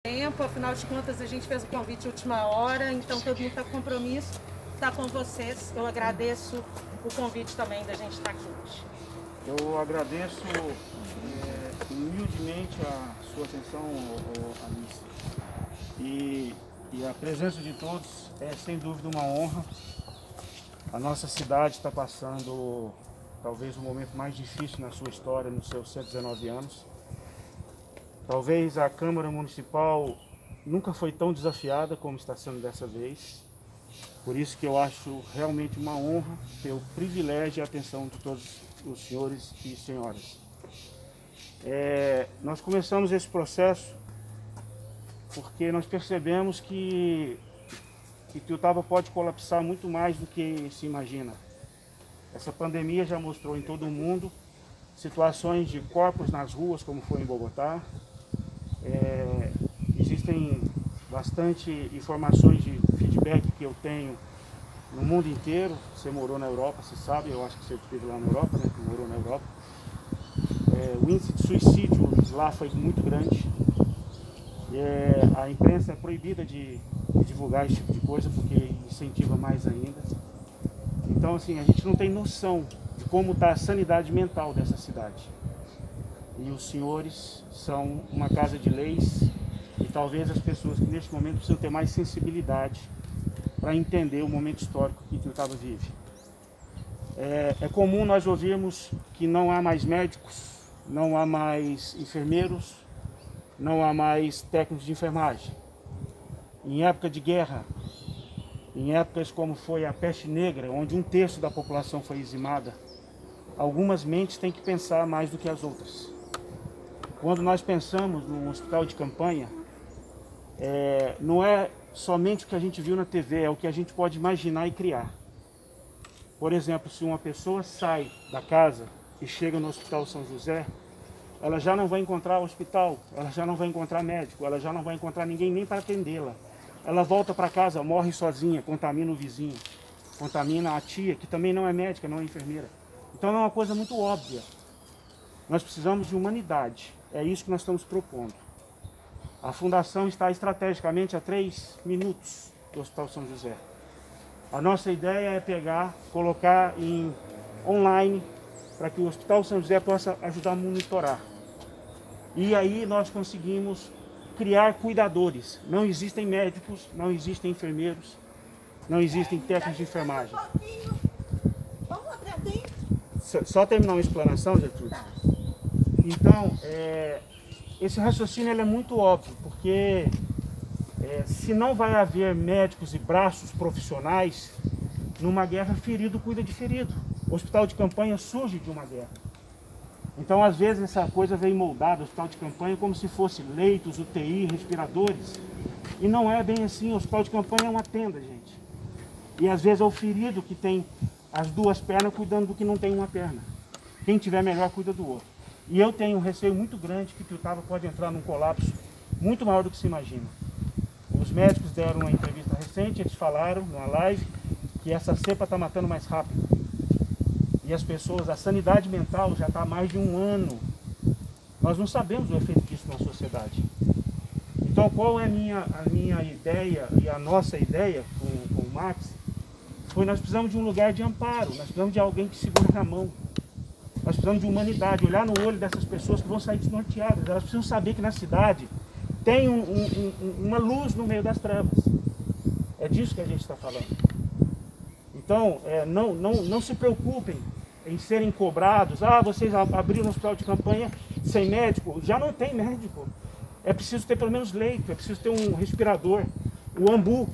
tempo, afinal de contas a gente fez o convite de última hora, então todo mundo está com compromisso, está com vocês. Eu agradeço o convite também da gente estar aqui hoje. Eu agradeço humildemente a sua atenção, Alice. E a presença de todos é sem dúvida uma honra. A nossa cidade está passando talvez o momento mais difícil na sua história, nos seus 119 anos. Talvez a Câmara Municipal nunca foi tão desafiada como está sendo dessa vez. Por isso que eu acho realmente uma honra ter o privilégio e a atenção de todos os senhores e senhoras. Nós começamos esse processo porque nós percebemos que Ituiutaba pode colapsar muito mais do que se imagina. Essa pandemia já mostrou em todo o mundo situações de corpos nas ruas, como foi em Bogotá. Existem bastante informações de feedback que eu tenho no mundo inteiro. Você morou na Europa, você sabe, eu acho que você esteve lá na Europa, né? Morou na Europa. O índice de suicídio lá foi muito grande. A imprensa é proibida de divulgar esse tipo de coisa porque incentiva mais ainda. Então, assim, a gente não tem noção de como está a sanidade mental dessa cidade. E os senhores são uma casa de leis e talvez as pessoas que neste momento precisam ter mais sensibilidade para entender o momento histórico que Ituiutaba vive. É comum nós ouvirmos que não há mais médicos, não há mais enfermeiros, não há mais técnicos de enfermagem. Em época de guerra, em épocas como foi a peste negra, onde 1/3 da população foi dizimada, algumas mentes têm que pensar mais do que as outras. Quando nós pensamos num hospital de campanha, não é somente o que a gente viu na TV, é o que a gente pode imaginar e criar. Por exemplo, se uma pessoa sai da casa e chega no Hospital São José, ela já não vai encontrar hospital, ela já não vai encontrar médico, ela já não vai encontrar ninguém nem para atendê-la. Ela volta para casa, morre sozinha, contamina o vizinho, contamina a tia, que também não é médica, não é enfermeira. Então é uma coisa muito óbvia. Nós precisamos de humanidade, é isso que nós estamos propondo. A Fundação está estrategicamente a 3 minutos do Hospital São José. A nossa ideia é pegar, colocar em online, para que o Hospital São José possa ajudar a monitorar. E aí nós conseguimos criar cuidadores. Não existem médicos, não existem enfermeiros, não existem técnicos de enfermagem. Só terminar uma explanação, Gertrude. Então, esse raciocínio ele é muito óbvio, porque se não vai haver médicos e braços profissionais, numa guerra, ferido cuida de ferido. O hospital de campanha surge de uma guerra. Então, às vezes, essa coisa vem moldada, o hospital de campanha, como se fosse leitos, UTI, respiradores. E não é bem assim, o hospital de campanha é uma tenda, gente. E às vezes é o ferido que tem as 2 pernas cuidando do que não tem uma perna. Quem tiver melhor cuida do outro. E eu tenho um receio muito grande que Ituiutaba pode entrar num colapso muito maior do que se imagina. Os médicos deram uma entrevista recente, eles falaram numa live que essa cepa está matando mais rápido. E as pessoas, a sanidade mental já está há mais de 1 ano. Nós não sabemos o efeito disso na sociedade. Então, qual é a minha ideia e a nossa ideia com o Max? Foi nós precisamos de um lugar de amparo, nós precisamos de alguém que segure na mão. Nós precisamos de humanidade, olhar no olho dessas pessoas que vão sair desnorteadas. Elas precisam saber que na cidade tem uma luz no meio das trevas. É disso que a gente está falando. Então, não se preocupem em serem cobrados. Vocês abriram um hospital de campanha sem médico. Já não tem médico. É preciso ter pelo menos leito, é preciso ter um respirador. O ambu,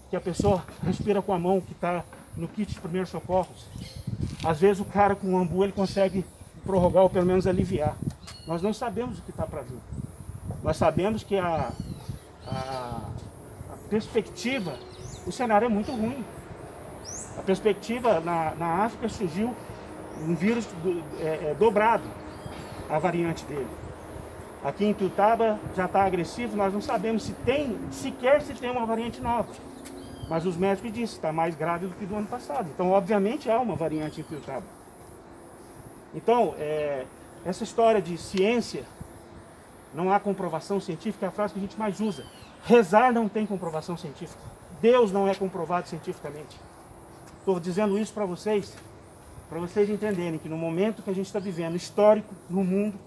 que a pessoa respira com a mão, que está no kit de primeiros socorros. Às vezes o cara com o ambu ele consegue prorrogar ou pelo menos aliviar. Nós não sabemos o que está para vir. Nós sabemos que a perspectiva, o cenário é muito ruim. A perspectiva na África surgiu um vírus dobrado, a variante dele. Aqui em Ituiutaba já está agressivo, nós não sabemos sequer se tem uma variante nova. Mas os médicos dizem que está mais grave do que do ano passado. Então, obviamente, há uma variante em Ituiutaba. Então, essa história de ciência não há comprovação científica, é a frase que a gente mais usa. Rezar não tem comprovação científica. Deus não é comprovado cientificamente. Estou dizendo isso para vocês entenderem que no momento que a gente está vivendo, histórico, no mundo,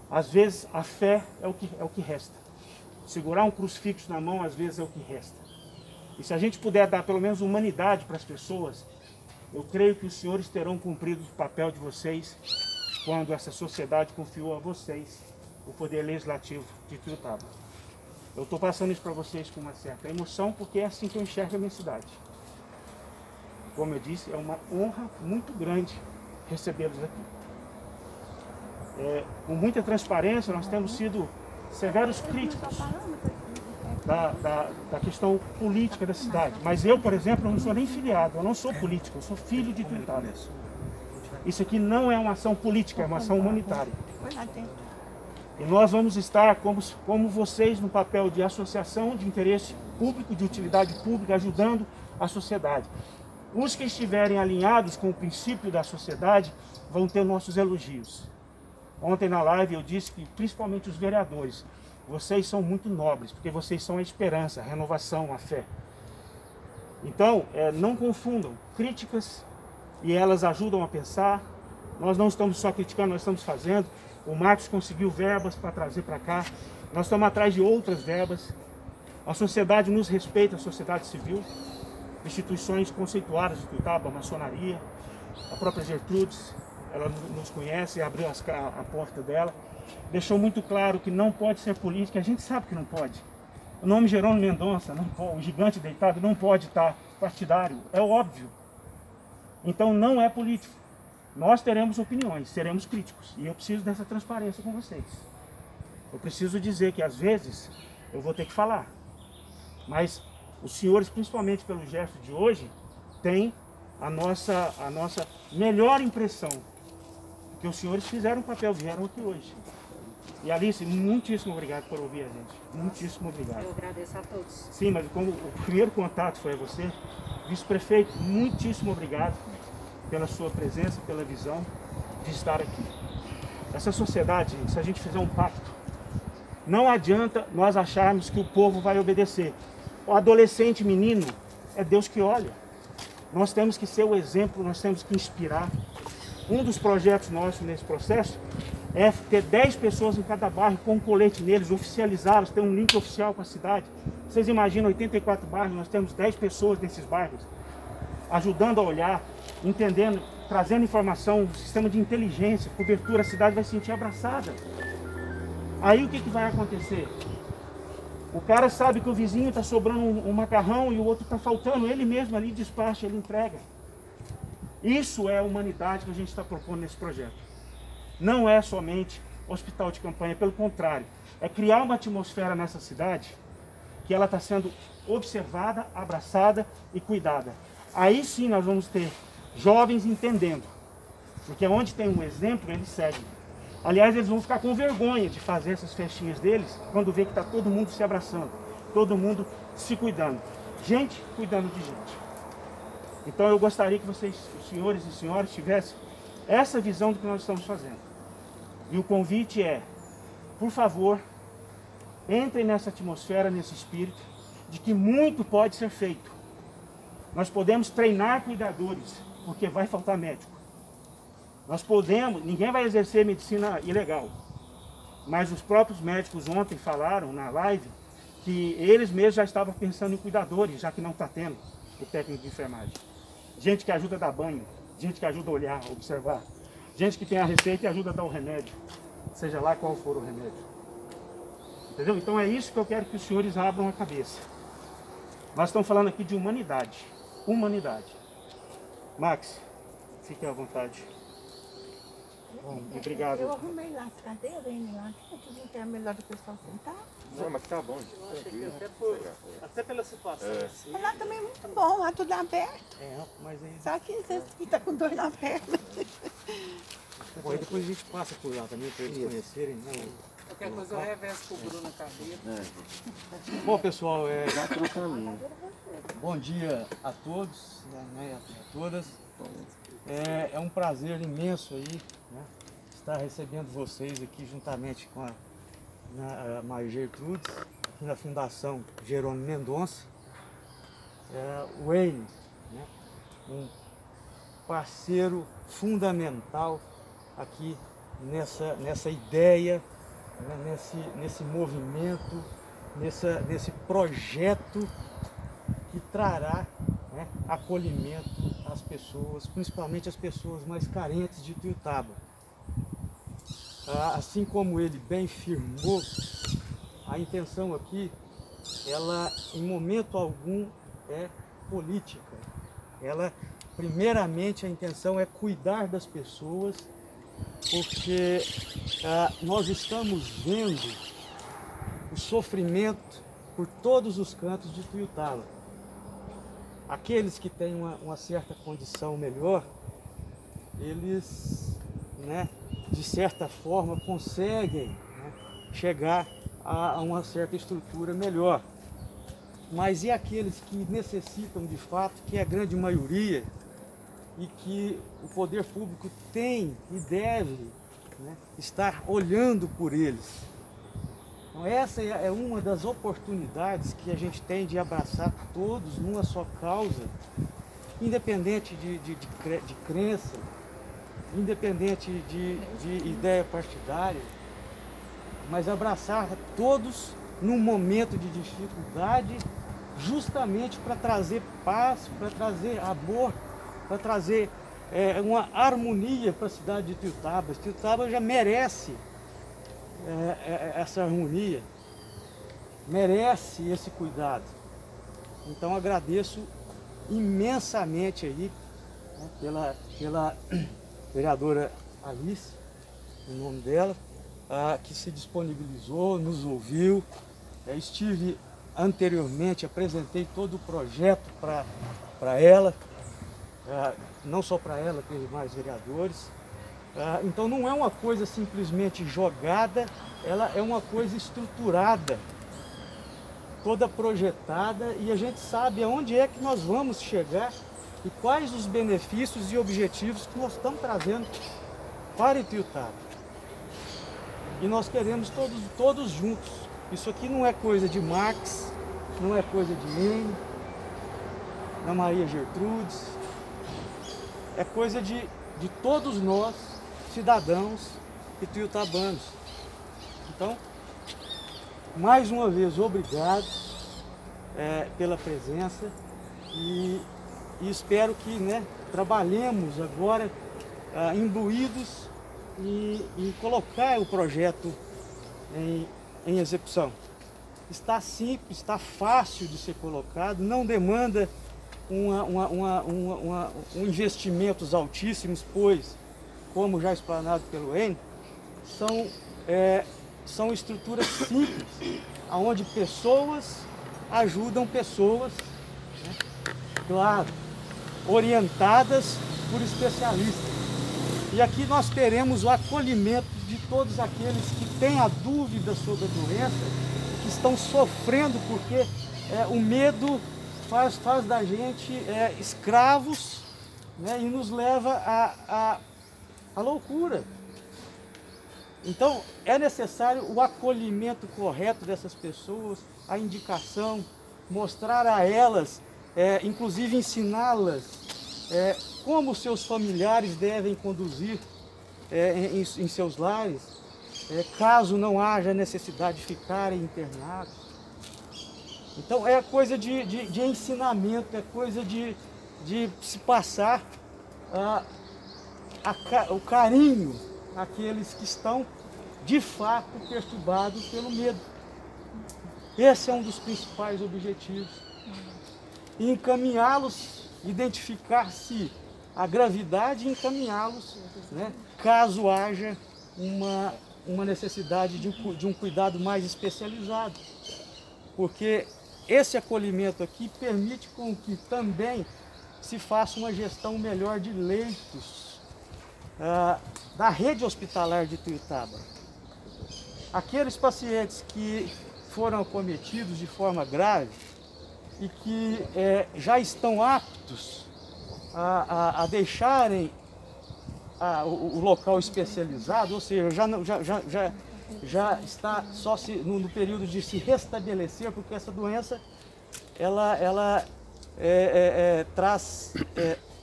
às vezes a fé é o que resta. Segurar um crucifixo na mão, às vezes, é o que resta. E se a gente puder dar pelo menos humanidade para as pessoas, eu creio que os senhores terão cumprido o papel de vocês quando essa sociedade confiou a vocês o poder legislativo de Tuiutaba. Eu estou passando isso para vocês com uma certa emoção, porque é assim que eu enxergo a minha cidade. Como eu disse, é uma honra muito grande recebê-los aqui. Com muita transparência, nós temos sido severos críticos da questão política da cidade. Mas eu, por exemplo, não sou nem filiado, eu não sou político, eu sou filho de Tuiutaba. Isso aqui não é uma ação política, é uma ação humanitária. E nós vamos estar como vocês no papel de associação de interesse público, de utilidade pública, ajudando a sociedade. Os que estiverem alinhados com o princípio da sociedade vão ter nossos elogios. Ontem na live eu disse que principalmente os vereadores, vocês são muito nobres, porque vocês são a esperança, a renovação, a fé. Então, não confundam críticas e elas ajudam a pensar. Nós não estamos só criticando, nós estamos fazendo. O Marcos conseguiu verbas para trazer para cá. Nós estamos atrás de outras verbas. A sociedade nos respeita, a sociedade civil. Instituições conceituadas de Tuiutaba, a maçonaria, a própria Gertrudes, ela nos conhece, abriu a porta dela. Deixou muito claro que não pode ser política, a gente sabe que não pode. O nome Jerônimo Mendonça, o gigante deitado, não pode estar partidário, é óbvio. Então não é político. Nós teremos opiniões, seremos críticos. E eu preciso dessa transparência com vocês. Eu preciso dizer que às vezes eu vou ter que falar. Mas os senhores, principalmente pelo gesto de hoje, têm a nossa melhor impressão. Porque os senhores fizeram o papel, vieram aqui hoje. E Alice, muitíssimo obrigado por ouvir a gente. Muitíssimo obrigado. Eu agradeço a todos. Sim, mas como o primeiro contato foi a você, vice-prefeito, muitíssimo obrigado pela sua presença, pela visão de estar aqui. Essa sociedade, se a gente fizer um pacto, não adianta nós acharmos que o povo vai obedecer. O adolescente menino é Deus que olha. Nós temos que ser o exemplo, nós temos que inspirar. Um dos projetos nossos nesse processo é ter 10 pessoas em cada bairro com um colete neles, oficializá-los, ter um link oficial com a cidade. Vocês imaginam 84 bairros, nós temos 10 pessoas nesses bairros, ajudando a olhar, entendendo, trazendo informação, sistema de inteligência, cobertura, a cidade vai se sentir abraçada. Aí o que vai acontecer? O cara sabe que o vizinho está sobrando um macarrão e o outro está faltando, ele mesmo ali despacha, ele entrega. Isso é a humanidade que a gente está propondo nesse projeto. Não é somente hospital de campanha, pelo contrário, é criar uma atmosfera nessa cidade que ela está sendo observada, abraçada e cuidada. Aí sim nós vamos ter jovens entendendo, porque onde tem um exemplo, eles seguem. Aliás, eles vão ficar com vergonha de fazer essas festinhas deles quando vê que está todo mundo se abraçando, todo mundo se cuidando. Gente cuidando de gente. Então eu gostaria que vocês, os senhores e senhoras, tivessem essa visão do que nós estamos fazendo. E o convite é, por favor, entrem nessa atmosfera, nesse espírito, de que muito pode ser feito. Nós podemos treinar cuidadores, porque vai faltar médico. Nós podemos, ninguém vai exercer medicina ilegal, mas os próprios médicos ontem falaram na live que eles mesmos já estavam pensando em cuidadores, já que não está tendo o técnico de enfermagem. Gente que ajuda a dar banho, gente que ajuda a olhar, a observar, gente que tem a receita e ajuda a dar o remédio, seja lá qual for o remédio. Entendeu? Então é isso que eu quero que os senhores abram a cabeça. Nós estamos falando aqui de humanidade. Humanidade. Max, fique à vontade. Bom, obrigado. Eu arrumei lá as cadeiras, hein, lá. Que é melhor do pessoal sentar. Não, mas tá bom. Até pela situação assim. Mas lá também é muito bom, lá tudo aberto. Mas aí... Só que vocês ficam com dor na perna. Bom, aí depois a gente passa por lá também para eles conhecerem, né? Qualquer coisa eu reverso pro Bruno na cadeira. Bom, pessoal, bom dia a todos, né, a todas. É um prazer imenso aí, né, estar recebendo vocês aqui juntamente com na Maria Gertrudes, aqui na Fundação Jerônimo Mendonça. O Wayne, né, um parceiro fundamental aqui nessa ideia, né, nesse movimento, nesse projeto que trará, né, acolhimento às pessoas, principalmente às pessoas mais carentes de Ituiutaba. Assim como ele bem firmou, a intenção aqui, ela em momento algum é política. Ela, primeiramente, a intenção é cuidar das pessoas, porque nós estamos vendo o sofrimento por todos os cantos de Ituiutaba. Aqueles que têm uma certa condição melhor, eles, né, de certa forma, conseguem, né, chegar a uma certa estrutura melhor. Mas e aqueles que necessitam de fato, que é a grande maioria, e que o poder público tem e deve, né, estar olhando por eles? Então essa é uma das oportunidades que a gente tem de abraçar todos numa só causa, independente de crença, independente de ideia partidária, mas abraçar todos num momento de dificuldade, justamente para trazer paz, para trazer amor, para trazer uma harmonia para a cidade de Ituiutaba. Ituiutaba já merece essa harmonia, merece esse cuidado. Então agradeço imensamente aí, né, pela vereadora Alice, em nome dela, que se disponibilizou, nos ouviu. Estive anteriormente, apresentei todo o projeto para ela, não só para ela, teve mais vereadores. Então não é uma coisa simplesmente jogada, ela é uma coisa estruturada, toda projetada, e a gente sabe aonde é que nós vamos chegar e quais os benefícios e objetivos que nós estamos trazendo para Ituiutaba. E nós queremos todos juntos. Isso aqui não é coisa de Marx, não é coisa de Lenin, da Maria Gertrudes, é coisa de todos nós, cidadãos ituiutabanos. Então, mais uma vez, obrigado pela presença e espero que, né, trabalhemos agora imbuídos em colocar o projeto em execução. Está simples, está fácil de ser colocado, não demanda investimentos altíssimos, pois, como já explanado pelo Enio, são estruturas simples, onde pessoas ajudam pessoas, né, claro, orientadas por especialistas. E aqui nós teremos o acolhimento de todos aqueles que têm a dúvida sobre a doença, que estão sofrendo, porque o medo faz da gente escravos, né, e nos leva à loucura. Então é necessário o acolhimento correto dessas pessoas, a indicação, mostrar a elas, inclusive ensiná-las como seus familiares devem conduzir em seus lares, caso não haja necessidade de ficarem internados. Então é coisa de ensinamento, é coisa de se passar o carinho àqueles que estão de fato perturbados pelo medo. Esse é um dos principais objetivos. E encaminhá-los, identificar-se a gravidade e encaminhá-los, né, caso haja uma necessidade de um cuidado mais especializado. Porque esse acolhimento aqui permite com que também se faça uma gestão melhor de leitos da rede hospitalar de Ituiutaba. Aqueles pacientes que foram acometidos de forma grave e que já estão aptos a deixarem o local especializado, ou seja, já está só no período de se restabelecer, porque essa doença ela traz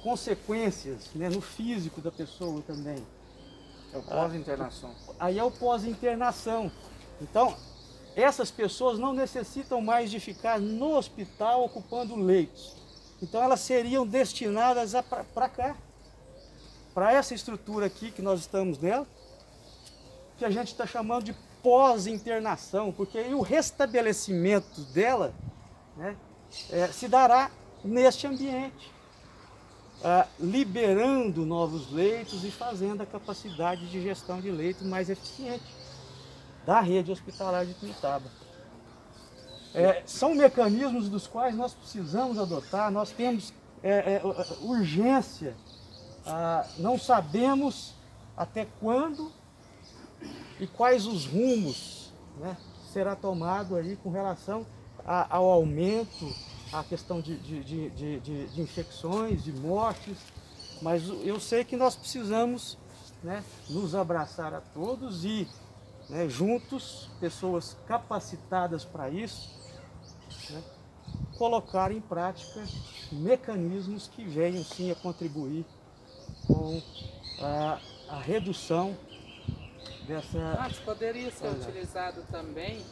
consequências, né, no físico da pessoa também. É o pós-internação. Aí é o pós-internação. Então, essas pessoas não necessitam mais de ficar no hospital ocupando leitos. Então, elas seriam destinadas para cá, para essa estrutura aqui que nós estamos nela, que a gente está chamando de pós-internação, porque aí o restabelecimento dela, né, se dará neste ambiente, liberando novos leitos e fazendo a capacidade de gestão de leitos mais eficiente da rede hospitalar de Tuiutaba. São mecanismos dos quais nós precisamos adotar, nós temos urgência, não sabemos até quando e quais os rumos, né, será tomado aí com relação ao aumento, à questão de infecções, de mortes, mas eu sei que nós precisamos, né, nos abraçar a todos e, né, juntos, pessoas capacitadas para isso, né, colocar em prática mecanismos que venham sim a contribuir com a redução dessa... Mas poderia ser utilizado também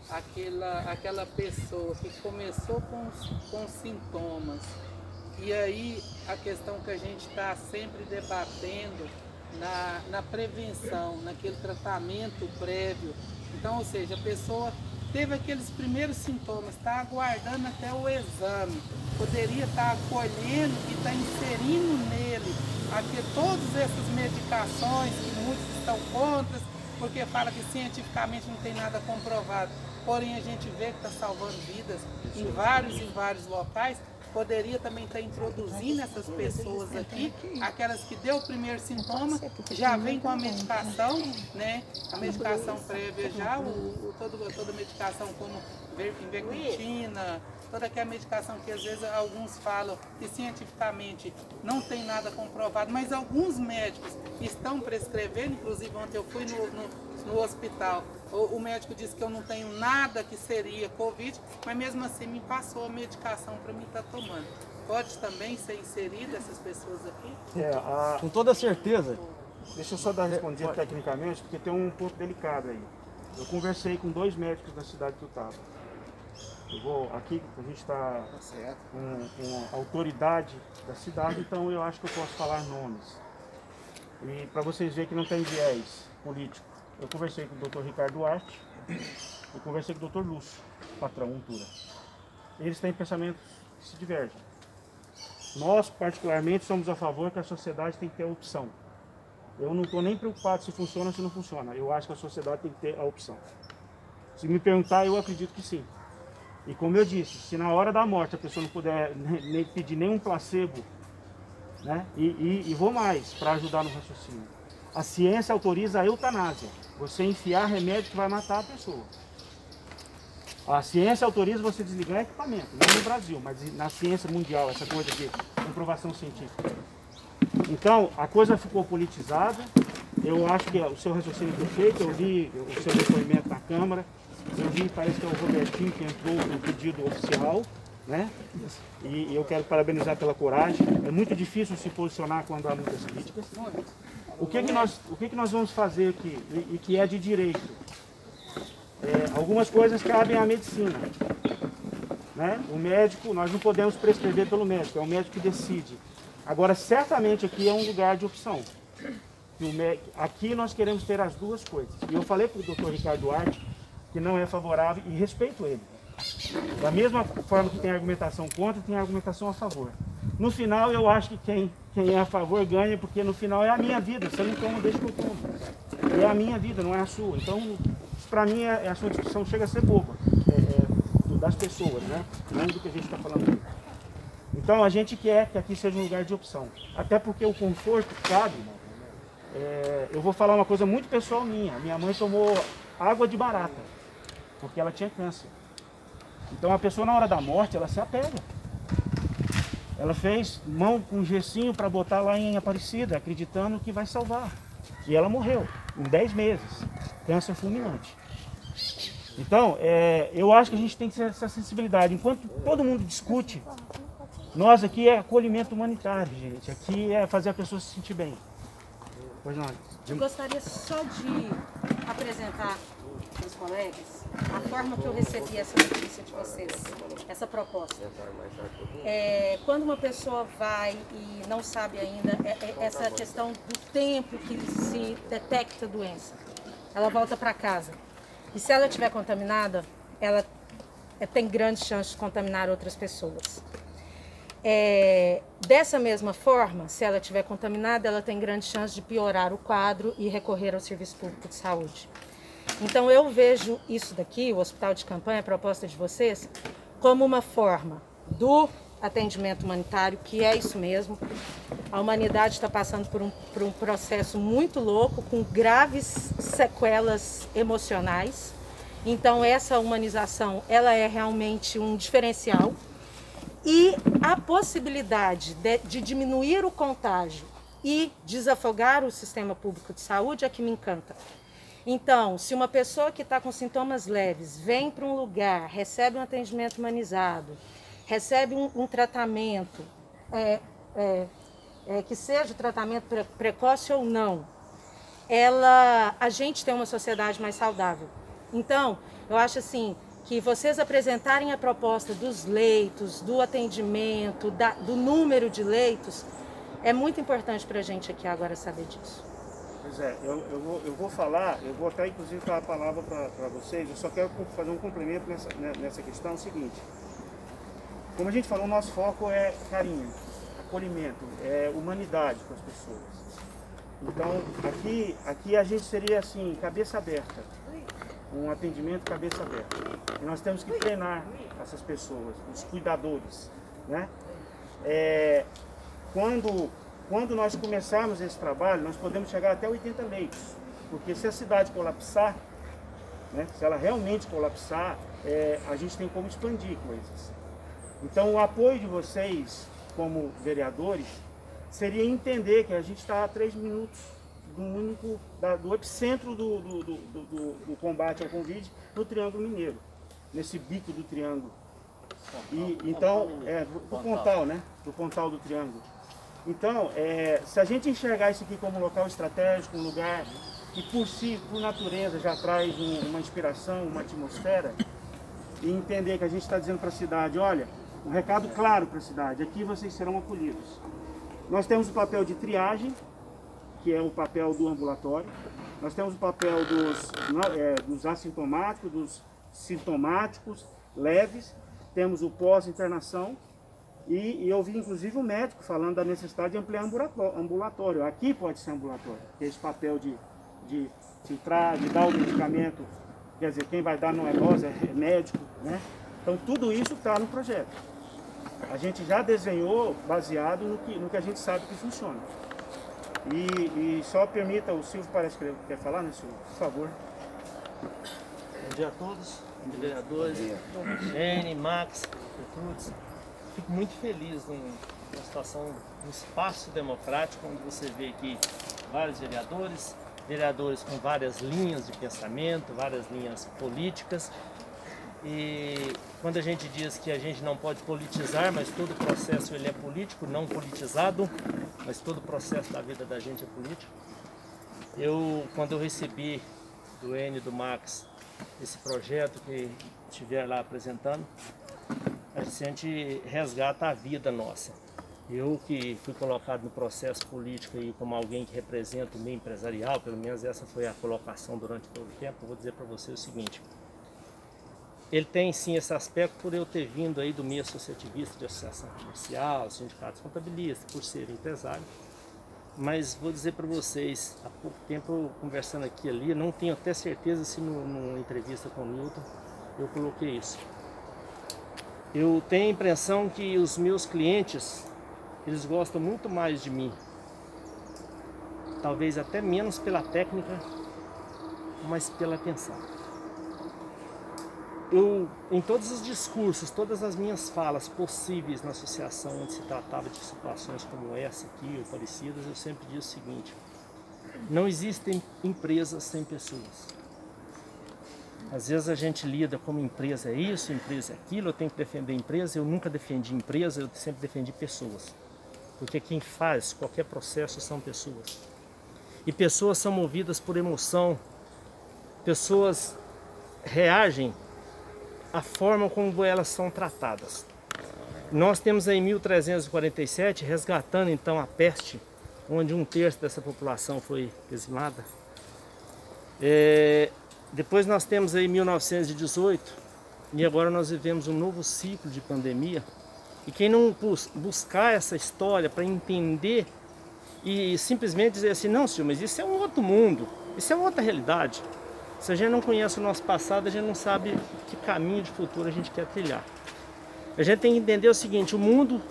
aquela pessoa que começou com sintomas, e aí a questão que a gente está sempre debatendo na prevenção, naquele tratamento prévio. Então, ou seja, a pessoa teve aqueles primeiros sintomas, está aguardando até o exame, poderia estar acolhendo e estar inserindo nele todas essas medicações que muitos estão contra, porque fala que cientificamente não tem nada comprovado, porém a gente vê que está salvando vidas em vários locais. Poderia também estar introduzindo essas pessoas aqui, aquelas que deu o primeiro sintoma, já vem com a medicação, né? A medicação prévia já, toda a medicação como ivermectina, toda aquela medicação que às vezes alguns falam que cientificamente não tem nada comprovado, mas alguns médicos estão prescrevendo. Inclusive ontem eu fui no hospital, o médico disse que eu não tenho nada que seria Covid, mas mesmo assim me passou a medicação para mim estar tomando. Pode também ser inserida essas pessoas aqui? Com toda certeza. Deixa eu só dar respondido tecnicamente, porque tem um ponto delicado aí. Eu conversei com 2 médicos da cidade de Tuiutaba. Aqui a gente está com a autoridade da cidade, então eu acho que eu posso falar nomes. E para vocês verem que não tem viés político. Eu conversei com o Dr. Ricardo Duarte, eu conversei com o Dr. Lúcio, patrão Untura. Eles têm pensamentos que se divergem. Nós, particularmente, somos a favor que a sociedade tem que ter a opção. Eu não estou nem preocupado se funciona ou se não funciona. Eu acho que a sociedade tem que ter a opção. Se me perguntar, eu acredito que sim. E como eu disse, se na hora da morte a pessoa não puder nem pedir nenhum placebo, né, e vou mais para ajudar no raciocínio. A ciência autoriza a eutanásia, você enfiar remédio que vai matar a pessoa. A ciência autoriza você desligar equipamento, não no Brasil, mas na ciência mundial, essa coisa de comprovação científica. Então, a coisa ficou politizada. Eu acho que o seu raciocínio é perfeito, eu vi o seu depoimento na Câmara, eu vi, parece que é o Robertinho que entrou no pedido oficial, né? E eu quero parabenizar pela coragem. É muito difícil se posicionar quando há muitas críticas. O que nós vamos fazer aqui, e que é de direito? Algumas coisas cabem à medicina, né? O médico, nós não podemos prescrever pelo médico, é o médico que decide. Agora, certamente aqui é um lugar de opção. Aqui nós queremos ter as duas coisas. E eu falei para o Dr. Ricardo Duarte que não é favorável, e respeito ele. Da mesma forma que tem argumentação contra, tem argumentação a favor. No final, eu acho que quem é a favor ganha, porque no final é a minha vida. Você não toma, deixa que eu tomo. É a minha vida, não é a sua. Então, para mim, a sua discussão chega a ser boba. Das pessoas, né? Não do que a gente está falando aqui. Então, a gente quer que aqui seja um lugar de opção. Até porque o conforto cabe. Eu vou falar uma coisa muito pessoal minha. Minha mãe tomou água de barata, porque ela tinha câncer. Então, a pessoa, na hora da morte, ela se apega. Ela fez mão com gessinho para botar lá em Aparecida, acreditando que vai salvar. E ela morreu em 10 meses. câncer fulminante. Então, eu acho que a gente tem que ter essa sensibilidade. Enquanto todo mundo discute, nós aqui é acolhimento humanitário, gente. Aqui é fazer a pessoa se sentir bem. Pois não. Eu gostaria só de apresentar para os colegas a forma que eu recebi essa notícia de vocês, essa proposta. Quando uma pessoa vai e não sabe ainda, essa questão do tempo que se detecta a doença, ela volta para casa. E se ela estiver contaminada, ela tem grandes chances de contaminar outras pessoas. Dessa mesma forma, se ela estiver contaminada, ela tem grande chance de piorar o quadro e recorrer ao Serviço Público de Saúde. Então eu vejo isso daqui, o hospital de campanha, a proposta de vocês, como uma forma do atendimento humanitário, que é isso mesmo. A humanidade está passando por um processo muito louco, com graves sequelas emocionais. Então essa humanização, ela é realmente um diferencial. E a possibilidade de diminuir o contágio e desafogar o sistema público de saúde é que me encanta. Então, se uma pessoa que está com sintomas leves vem para um lugar, recebe um atendimento humanizado, recebe um tratamento, que seja tratamento precoce ou não, a gente tem uma sociedade mais saudável. Então, eu acho assim, que vocês apresentarem a proposta dos leitos, do atendimento, do número de leitos, é muito importante para a gente aqui agora saber disso. Pois é, eu vou falar, eu vou até inclusive falar a palavra para vocês, eu só quero fazer um complemento nessa questão, é o seguinte. Como a gente falou, o nosso foco é carinho, acolhimento, humanidade com as pessoas. Então, aqui a gente seria assim, cabeça aberta. Um atendimento cabeça aberta. E nós temos que treinar essas pessoas, os cuidadores, né? Quando nós começarmos esse trabalho, nós podemos chegar até 80 leitos, porque se a cidade colapsar, né, se ela realmente colapsar, a gente tem como expandir coisas. Então o apoio de vocês, como vereadores, seria entender que a gente está a 3 minutos do epicentro do combate ao Covid no Triângulo Mineiro, nesse bico do Triângulo. Então, do Pontal, né? Do Pontal do Triângulo. Então, se a gente enxergar isso aqui como um local estratégico, um lugar que por natureza já traz uma inspiração, uma atmosfera, e entender que a gente está dizendo para a cidade, olha, um recado claro para a cidade, aqui vocês serão acolhidos. Nós temos o papel de triagem, que é o papel do ambulatório. Nós temos o papel dos assintomáticos, dos sintomáticos leves. Temos o pós-internação. E eu vi inclusive o médico falando da necessidade de ampliar ambulatório. Aqui pode ser ambulatório, que é esse papel de filtrar, de dar o medicamento. Quer dizer, quem vai dar não é nós, é médico, né? Então tudo isso está no projeto. A gente já desenhou baseado no que a gente sabe que funciona. E só permita, o Silvio parece que quer falar, né, Silvio? Por favor. Bom dia a todos, vereadores, Gene, Max, Gertrudes. Fico muito feliz numa situação, num espaço democrático, onde você vê aqui vários vereadores com várias linhas de pensamento, várias linhas políticas. E quando a gente diz que a gente não pode politizar, mas todo o processo ele é político, não politizado, mas todo o processo da vida da gente é político. Quando eu recebi do Enio e do Max esse projeto que estiver lá apresentando, a gente resgata a vida nossa. Eu que fui colocado no processo político aí como alguém que representa o meio empresarial, pelo menos essa foi a colocação durante todo o tempo, eu vou dizer para você o seguinte. Ele tem sim esse aspecto por eu ter vindo aí do meio associativista de associação comercial, sindicatos contabilistas, por ser empresário. Mas vou dizer para vocês, há pouco tempo eu conversando aqui ali, não tenho até certeza se numa entrevista com o Newton eu coloquei isso. Eu tenho a impressão que os meus clientes, eles gostam muito mais de mim. Talvez até menos pela técnica, mas pela atenção. Em todos os discursos, todas as minhas falas possíveis na associação, onde se tratava de situações como essa aqui ou parecidas, eu sempre disse o seguinte: não existem empresas sem pessoas. Às vezes a gente lida como empresa é isso, empresa é aquilo, eu tenho que defender a empresa. Eu nunca defendi empresa, eu sempre defendi pessoas. Porque quem faz qualquer processo são pessoas. E pessoas são movidas por emoção. Pessoas reagem à forma como elas são tratadas. Nós temos aí em 1347, resgatando então a peste, onde 1/3 dessa população foi dizimada. Depois nós temos aí 1918, e agora nós vivemos um novo ciclo de pandemia. E quem não buscar essa história para entender e simplesmente dizer assim, não, senhor, mas isso é um outro mundo, isso é outra realidade. Se a gente não conhece o nosso passado, a gente não sabe que caminho de futuro a gente quer trilhar. A gente tem que entender o seguinte, o mundo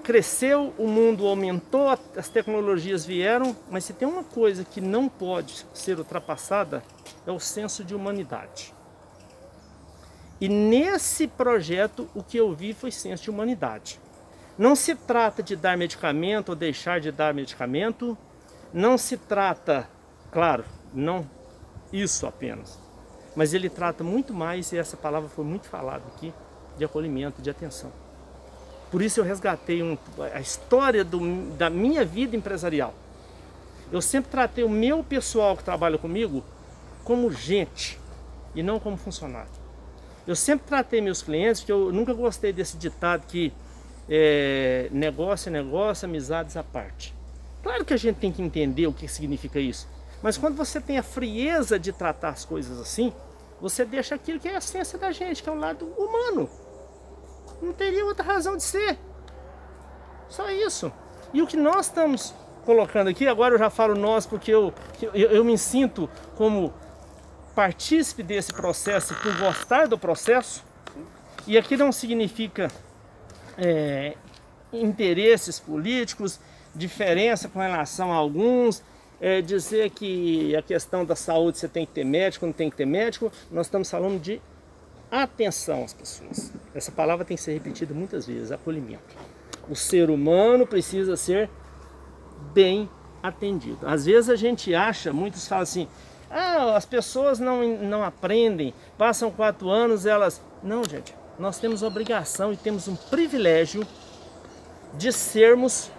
cresceu, o mundo aumentou, as tecnologias vieram, mas se tem uma coisa que não pode ser ultrapassada, é o senso de humanidade. E nesse projeto, o que eu vi foi senso de humanidade. Não se trata de dar medicamento ou deixar de dar medicamento, não se trata, claro, não isso apenas, mas ele trata muito mais, e essa palavra foi muito falada aqui, de acolhimento, de atenção. Por isso eu resgatei a história da minha vida empresarial. Eu sempre tratei o meu pessoal que trabalha comigo como gente e não como funcionário. Eu sempre tratei meus clientes, porque eu nunca gostei desse ditado que negócio é negócio, amizades à parte. Claro que a gente tem que entender o que significa isso, mas quando você tem a frieza de tratar as coisas assim, você deixa aquilo que é a essência da gente, que é o lado humano. Não teria outra razão de ser. Só isso. E o que nós estamos colocando aqui, agora eu já falo nós, porque eu me sinto como partícipe desse processo, por gostar do processo. E aqui não significa interesses políticos, diferença com relação a alguns, dizer que a questão da saúde você tem que ter médico, não tem que ter médico. Nós estamos falando de atenção às pessoas. Essa palavra tem que ser repetida muitas vezes, acolhimento. O ser humano precisa ser bem atendido. Às vezes a gente acha, muitos falam assim, as pessoas não aprendem, passam 4 anos, elas... Não, gente, nós temos obrigação e temos um privilégio de sermos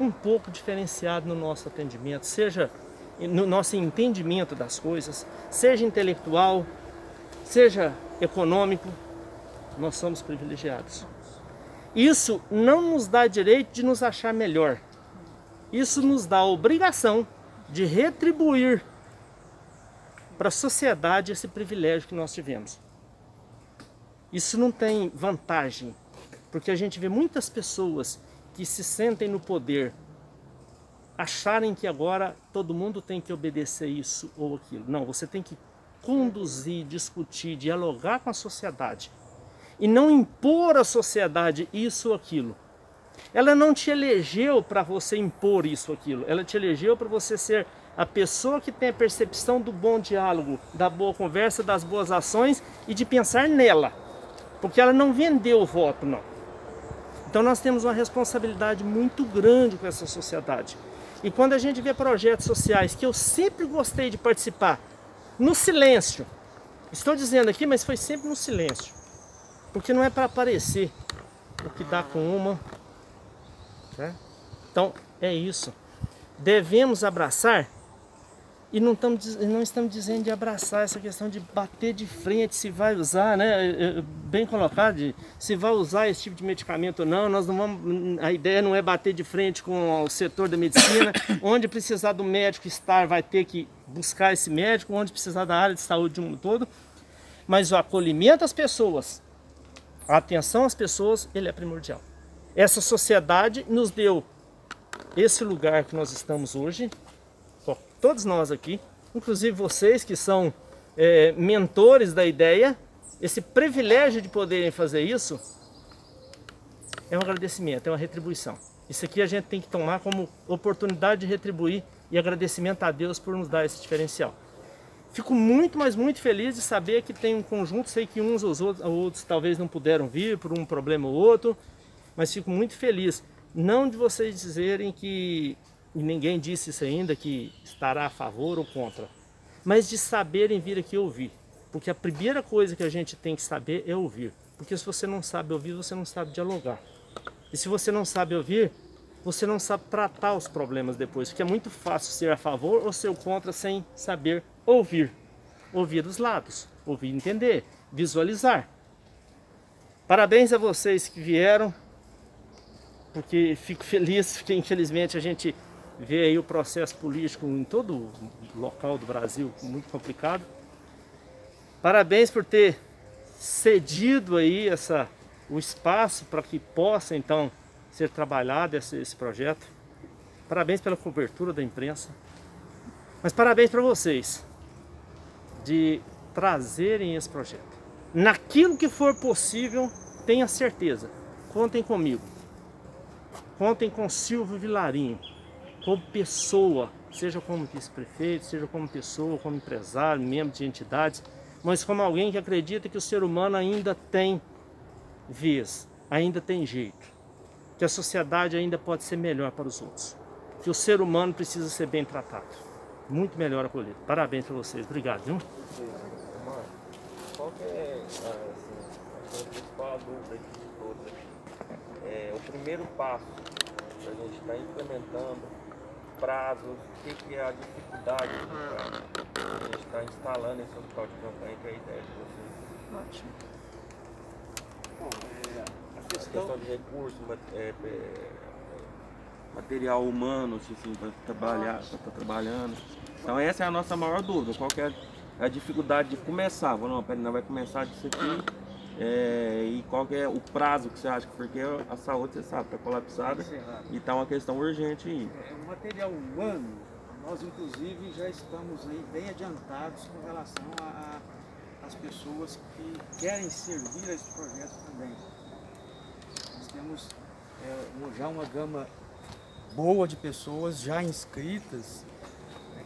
um pouco diferenciados no nosso atendimento, seja no nosso entendimento das coisas, seja intelectual, seja econômico, nós somos privilegiados. Isso não nos dá direito de nos achar melhor. Isso nos dá a obrigação de retribuir para a sociedade esse privilégio que nós tivemos. Isso não tem vantagem, porque a gente vê muitas pessoas que se sentem no poder, acharem que agora todo mundo tem que obedecer isso ou aquilo. Não, você tem que conduzir, discutir, dialogar com a sociedade e não impor à sociedade isso ou aquilo. Ela não te elegeu para você impor isso ou aquilo, ela te elegeu para você ser a pessoa que tem a percepção do bom diálogo, da boa conversa, das boas ações e de pensar nela, porque ela não vendeu o voto, não. Então nós temos uma responsabilidade muito grande com essa sociedade. E quando a gente vê projetos sociais que eu sempre gostei de participar, no silêncio, estou dizendo aqui, mas foi sempre no silêncio, porque não é para aparecer o que dá com uma, né? Então é isso, devemos abraçar, e não estamos dizendo de abraçar essa questão de bater de frente, se vai usar, né, bem colocado, se vai usar esse tipo de medicamento ou não. Nós não vamos, a ideia não é bater de frente com o setor da medicina. Onde precisar do médico estar, vai ter que buscar esse médico, onde precisar da área de saúde de um todo. Mas o acolhimento às pessoas, a atenção às pessoas, ele é primordial. Essa sociedade nos deu esse lugar que nós estamos hoje, todos nós aqui, inclusive vocês que são mentores da ideia, esse privilégio de poderem fazer isso, é um agradecimento, é uma retribuição. Isso aqui a gente tem que tomar como oportunidade de retribuir e agradecimento a Deus por nos dar esse diferencial. Fico muito, mas muito feliz de saber que tem um conjunto, sei que uns ou outros talvez não puderam vir por um problema ou outro, mas fico muito feliz, não de vocês dizerem que, e ninguém disse isso ainda, que estará a favor ou contra, mas de saberem vir aqui ouvir. Porque a primeira coisa que a gente tem que saber é ouvir. Porque se você não sabe ouvir, você não sabe dialogar. E se você não sabe ouvir, você não sabe tratar os problemas depois. Porque é muito fácil ser a favor ou ser contra sem saber ouvir. Ouvir dos lados, ouvir e entender, visualizar. Parabéns a vocês que vieram, porque fico feliz, porque infelizmente a gente vê aí o processo político em todo o local do Brasil muito complicado. Parabéns por ter cedido aí o espaço para que possa então ser trabalhado esse projeto. Parabéns pela cobertura da imprensa. Mas parabéns para vocês de trazerem esse projeto. Naquilo que for possível, tenha certeza, contem comigo. Contem com Silvio Vilarinho, como pessoa, seja como vice-prefeito, seja como pessoa, como empresário, membro de entidades, mas como alguém que acredita que o ser humano ainda tem vez, ainda tem jeito, que a sociedade ainda pode ser melhor para os outros, que o ser humano precisa ser bem tratado, muito melhor acolhido. Parabéns para vocês, obrigado, viu? Mano, qual que é a principal dúvida aqui de todos? O primeiro passo para a gente estar implementando prazos, o que é a dificuldade para a gente estar instalando esse hospital de campanha, que é a ideia de vocês? Ótimo. Bom, A questão de recursos, material humano, assim, para trabalhar, para estar trabalhando. Então essa é a nossa maior dúvida, qual que é a dificuldade de começar? Não, peraí, não vai começar disso aqui. E qual que é o prazo que você acha? Porque a saúde, você sabe, está colapsada e está uma questão urgente aí. O material humano, nós inclusive já estamos aí bem adiantados com relação às pessoas que querem servir a esse projeto também. Nós temos já uma gama boa de pessoas já inscritas,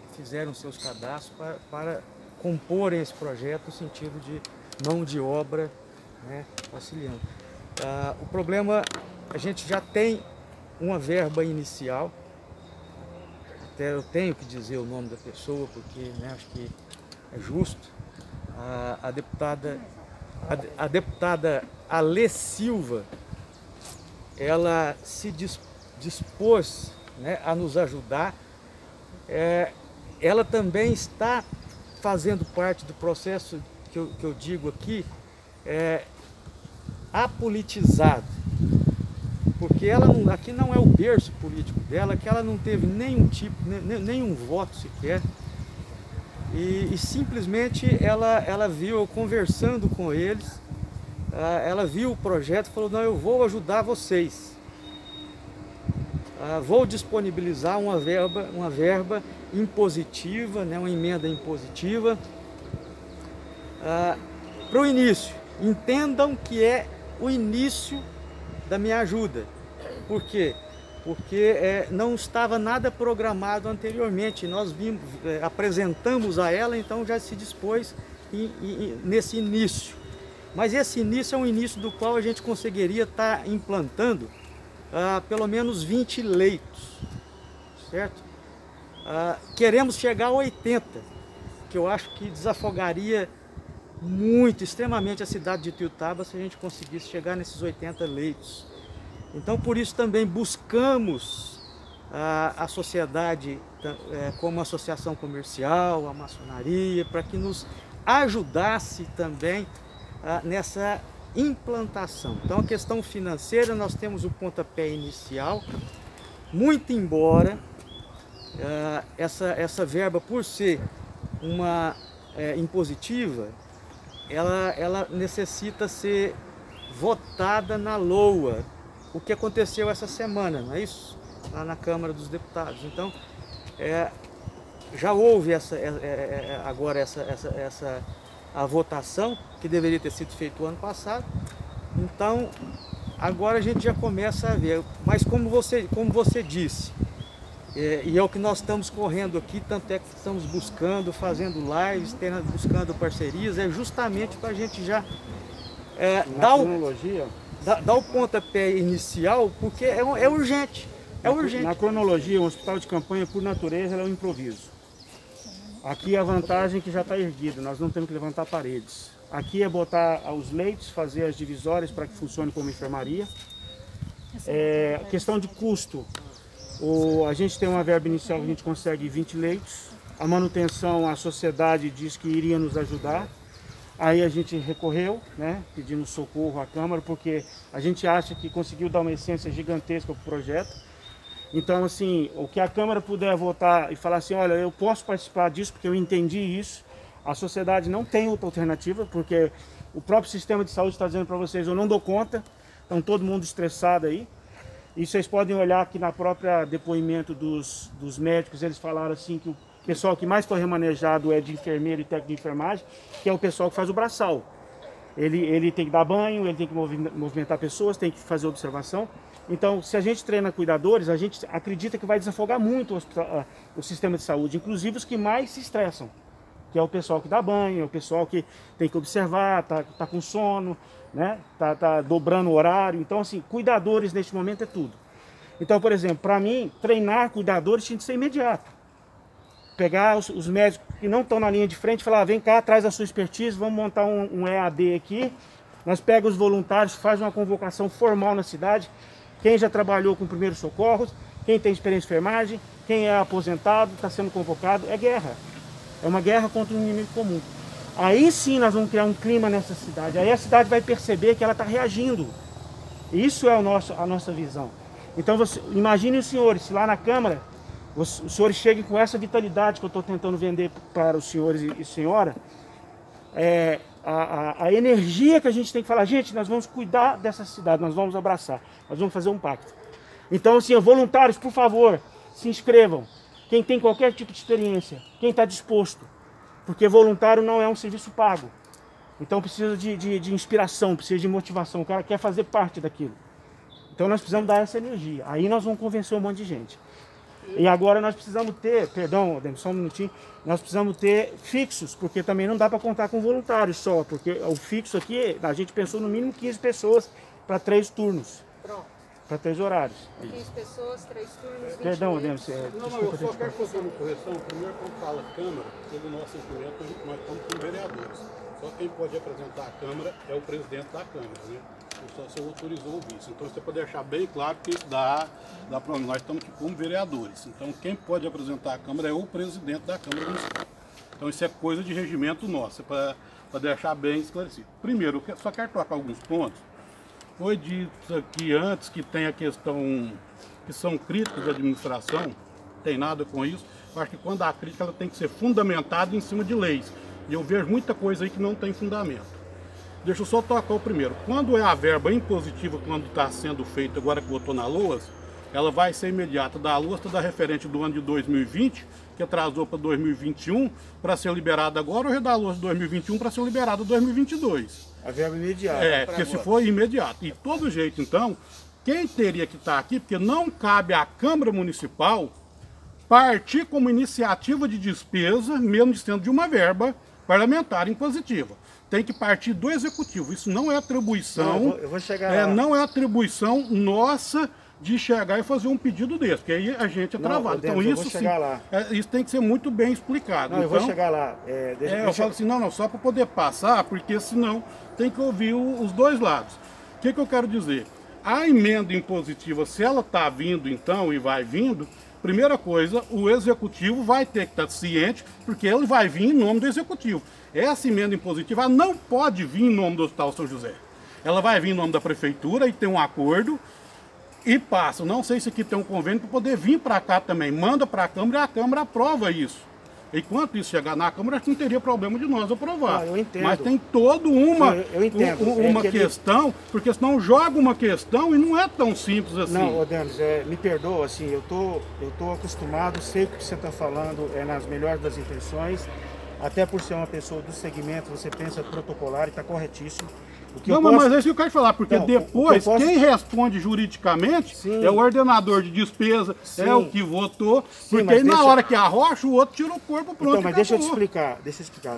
que fizeram seus cadastros para comporem esse projeto no sentido de mão de obra, auxiliando. O problema, a gente já tem uma verba inicial, até eu tenho que dizer o nome da pessoa, porque acho que é justo. A deputada Alê Silva, ela se dispôs a nos ajudar. Ela também está fazendo parte do processo que eu digo aqui, apolitizado, porque ela aqui não é o berço político dela, que ela não teve nenhum voto sequer, e simplesmente ela viu, eu conversando com eles, ela viu o projeto e falou: não, eu vou ajudar vocês, vou disponibilizar uma verba impositiva, uma emenda impositiva para o início. Entendam que é o início da minha ajuda. Por quê? Porque não estava nada programado anteriormente. Nós apresentamos a ela, então já se dispôs nesse início. Mas esse início é um início do qual a gente conseguiria estar implantando pelo menos 20 leitos, certo? Queremos chegar a 80, que eu acho que desafogaria muito, extremamente a cidade de Ituiutaba se a gente conseguisse chegar nesses 80 leitos. Então, por isso também buscamos a sociedade como associação comercial, a maçonaria, para que nos ajudasse também nessa implantação. Então, a questão financeira, nós temos o pontapé inicial, muito embora essa verba, por ser uma impositiva, ela necessita ser votada na LOA, o que aconteceu essa semana, não é isso? Lá na Câmara dos Deputados. Então, já houve agora a votação, que deveria ter sido feita o ano passado. Então, agora a gente já começa a ver. Mas como você disse, e é o que nós estamos correndo aqui, tanto é que estamos buscando, fazendo lives, buscando parcerias, é justamente para a gente já dar o pontapé inicial, porque é urgente. É urgente. Na cronologia, um hospital de campanha, por natureza, é um improviso. Aqui a vantagem é que já está erguido, nós não temos que levantar paredes. Aqui é botar os leitos, fazer as divisórias para que funcione como enfermaria. Questão de custo, a gente tem uma verba inicial que a gente consegue 20 leitos. A manutenção, a sociedade diz que iria nos ajudar. Aí a gente recorreu, né, pedindo socorro à Câmara, porque a gente acha que conseguiu dar uma essência gigantesca para o projeto. Então, assim, o que a Câmara puder votar e falar assim, olha, eu posso participar disso porque eu entendi isso. A sociedade não tem outra alternativa, porque o próprio sistema de saúde está dizendo para vocês, eu não dou conta, estão todo mundo estressado aí. E vocês podem olhar aqui na própria depoimento dos médicos, eles falaram assim que o pessoal que mais foi remanejado é de enfermeiro e técnico de enfermagem, que é o pessoal que faz o braçal. Ele tem que dar banho, ele tem que movimentar pessoas, tem que fazer observação. Então, se a gente treina cuidadores, a gente acredita que vai desafogar muito o sistema de saúde, inclusive os que mais se estressam, que é o pessoal que dá banho, é o pessoal que tem que observar, tá com sono, né? Tá dobrando o horário. Então, assim, cuidadores neste momento é tudo. Então, por exemplo, para mim, treinar cuidadores tinha que ser imediato. Pegar os médicos que não estão na linha de frente e falar, vem cá, traz a sua expertise, vamos montar um EAD aqui. Nós pegamos os voluntários, faz uma convocação formal na cidade. Quem já trabalhou com primeiros socorros, quem tem experiência de enfermagem, quem é aposentado, está sendo convocado. É guerra. É uma guerra contra um inimigo comum. Aí sim nós vamos criar um clima nessa cidade. Aí a cidade vai perceber que ela está reagindo. Isso é a nossa visão. Então imagine os senhores, se lá na Câmara, os senhores cheguem com essa vitalidade que eu estou tentando vender para os senhores e senhora, a energia que a gente tem que falar, gente, nós vamos cuidar dessa cidade, nós vamos abraçar, nós vamos fazer um pacto. Então, assim, voluntários, por favor, se inscrevam. Quem tem qualquer tipo de experiência, quem está disposto, porque voluntário não é um serviço pago. Então precisa de inspiração, precisa de motivação, o cara quer fazer parte daquilo. Então nós precisamos dar essa energia, aí nós vamos convencer um monte de gente. E agora nós precisamos ter, perdão, só um minutinho, nós precisamos ter fixos, porque também não dá para contar com voluntários só, porque o fixo aqui, a gente pensou no mínimo 15 pessoas para 3 turnos. Pronto. Para 3 horários. 15 pessoas, 3 turnos, 20 Perdão, minutos. Não, eu só quero fazer uma correção. Primeiro, quando fala Câmara, pelo nosso entendimento, nós estamos com vereadores. Só quem pode apresentar a Câmara é o presidente da Câmara, né? Só se autorizou o vice. Então você pode deixar bem claro que isso dá para nós estamos aqui como vereadores. Então quem pode apresentar a Câmara é o presidente da Câmara Municipal. Então isso é coisa de regimento nosso, para deixar bem esclarecido. Primeiro, eu só quero tocar alguns pontos. Foi dito aqui antes que tem a questão que são críticas da administração, não tem nada com isso. Eu acho que quando a crítica ela tem que ser fundamentada em cima de leis. E eu vejo muita coisa aí que não tem fundamento. Deixa eu só tocar o primeiro. Quando é a verba impositiva, quando está sendo feita agora que botou na LOAS, ela vai ser imediata. Da LOAS está da referente do ano de 2020, que atrasou para 2021, para ser liberada agora, ou já da LOAS de 2021 para ser liberada em 2022. A verba imediata. Porque se for imediato. E de todo jeito, então, quem teria que estar aqui, porque não cabe à Câmara Municipal partir como iniciativa de despesa, mesmo sendo de uma verba parlamentar impositiva. Tem que partir do Executivo. Isso não é atribuição. Não, eu vou chegar lá. Não é atribuição nossa de chegar e fazer um pedido desse, porque aí a gente é travado. Então isso sim, isso tem que ser muito bem explicado. Não, eu vou chegar lá. Eu falo assim, não, só para poder passar, porque senão tem que ouvir os dois lados. O que eu quero dizer? A emenda impositiva, se ela está vindo então e vai vindo, primeira coisa, o Executivo vai ter que estar ciente, porque ele vai vir em nome do Executivo. Essa emenda impositiva ela não pode vir em nome do Hospital São José. Ela vai vir em nome da Prefeitura e tem um acordo e passa. Não sei se aqui tem um convênio para poder vir para cá também. Manda para a Câmara e a Câmara aprova isso. Enquanto isso chegar na Câmara, acho que não teria problema de nós aprovar. Eu entendo. Mas tem toda uma questão, porque senão joga uma questão e não é tão simples assim. Não, Denis, me perdoa, assim, eu tô acostumado, sei o que você está falando, é nas melhores das intenções, até por ser uma pessoa do segmento, você pensa protocolar e está corretíssimo. Mas é isso que eu quero falar, porque não, depois quem responde juridicamente é o ordenador de despesa, é o que votou, porque aí na hora que arrocha, o outro tira o corpo pronto. Então, mas deixa eu explicar.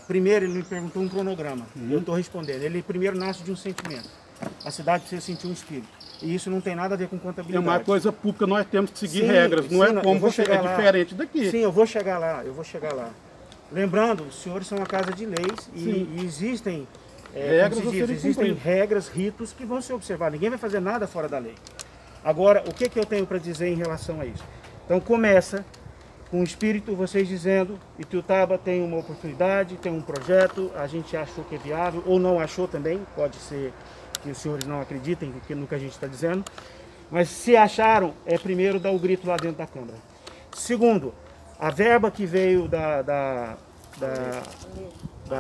Primeiro ele me perguntou um cronograma, eu estou respondendo. Ele primeiro nasce de um sentimento. A cidade precisa sentir um espírito. E isso não tem nada a ver com contabilidade. É uma coisa pública, nós temos que seguir regras, não é como você é diferente daqui. Sim, eu vou chegar lá, lembrando, os senhores são uma casa de leis e existem, Regras como se a diz, serem existem cumpridas. regras, ritos que vão ser observados. Ninguém vai fazer nada fora da lei. Agora, o que eu tenho para dizer em relação a isso? Então começa com o espírito, vocês dizendo, Ituiutaba tem uma oportunidade, tem um projeto, a gente achou que é viável, ou não achou também, pode ser que os senhores não acreditem no que a gente está dizendo, mas se acharam, é primeiro dar o grito lá dentro da Câmara. Segundo, a verba que veio da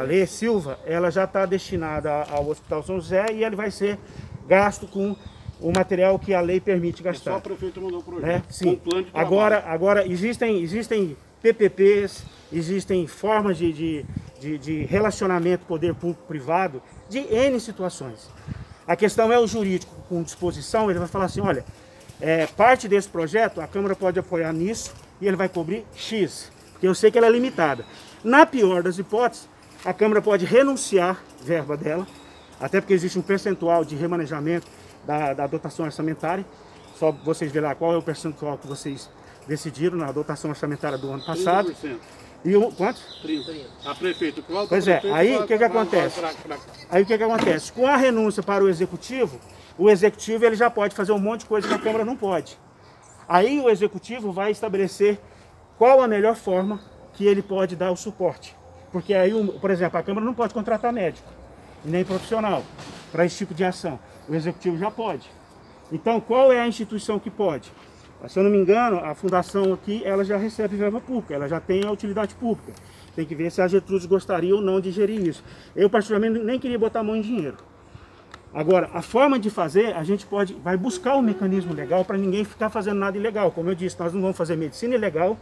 Lê Silva, ela já está destinada ao Hospital São José e ele vai ser gasto com o material que a lei permite gastar. Só a prefeita mandou o projeto. Né? Sim. Com plano de trabalho. Agora existem PPPs, existem formas de relacionamento poder público-privado de N situações. A questão é o jurídico com disposição, ele vai falar assim, olha, parte desse projeto a Câmara pode apoiar nisso e ele vai cobrir X, porque eu sei que ela é limitada. Na pior das hipóteses, a Câmara pode renunciar verba dela, até porque existe um percentual de remanejamento da dotação orçamentária. Só vocês verem lá qual é o percentual que vocês decidiram na dotação orçamentária do ano passado. 30%. E quanto? 30%. A prefeita, qual Pois é, aí o que acontece? Aí o que acontece? Com a renúncia para o executivo ele já pode fazer um monte de coisa que a Câmara não pode. Aí o executivo vai estabelecer qual a melhor forma que ele pode dar o suporte. Porque aí, por exemplo, a Câmara não pode contratar médico, nem profissional, para esse tipo de ação. O executivo já pode. Então, qual é a instituição que pode? Se eu não me engano, a fundação aqui, ela já recebe verba pública, ela já tem a utilidade pública. Tem que ver se a Gertrudes gostaria ou não de gerir isso. Eu, particularmente, nem queria botar a mão em dinheiro. Agora, a forma de fazer, a gente vai buscar um mecanismo legal para ninguém ficar fazendo nada ilegal. Como eu disse, nós não vamos fazer medicina ilegal